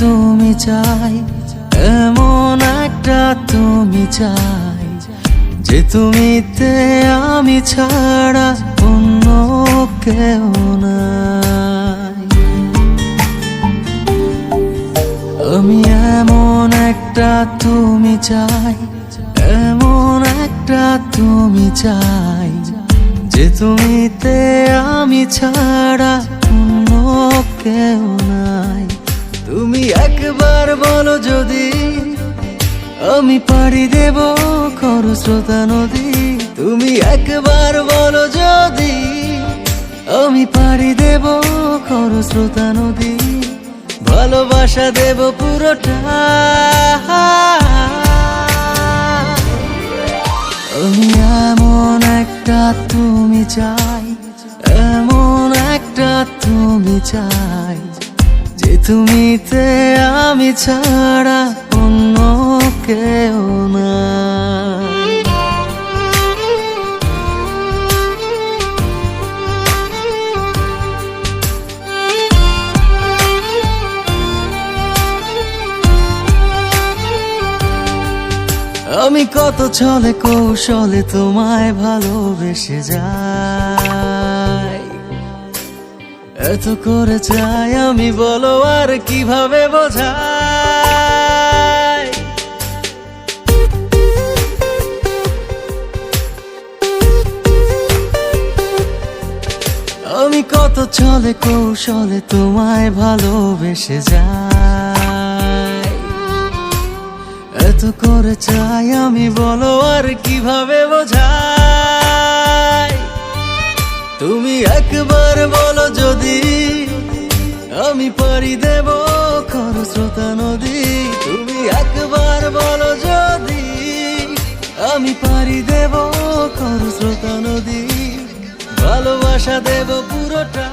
তুমি চাই, এমন একটা তুমি চাই যে তুমিতে আমি ছাড়া অন্য কেউ নাই। আমি এমন একটা তুমি চাই, এমন একটা তুমি চাই যে তুমিতে আমি ছাড়া অন্য কেউ নাই। তুমি একবার বলো যদি আমি পাড়ি দেব খরস্রোতা নদী। তুমি একবার বলো যদি আমি পাড়ি দেব খরস্রোতা নদী। ভালোবাসা দেব পুরোটা। আমি এমন একটা তুমি চাই, এমন একটা তুমি চাই যে তুমিতে আমি ছাড়া অন্য কেউ নাই। আমি কত ছলে কৌশলে তোমায় ভালোবেসে যাই, এত করে চাই আমি বলো আর কিভাবে বোঝাই। আমি কত ছলে কৌশলে তোমায় ভালোবেসে যাই, এত করে চাই আমি বলো আর কিভাবে বোঝাই। তুমি একবার বলো যদি আমি পাড়ি দেব খরস্রোতা নদী। তুমি একবার বলো যদি আমি পাড়ি দেব খরস্রোতা নদী। ভালোবাসা দেব পুরোটা।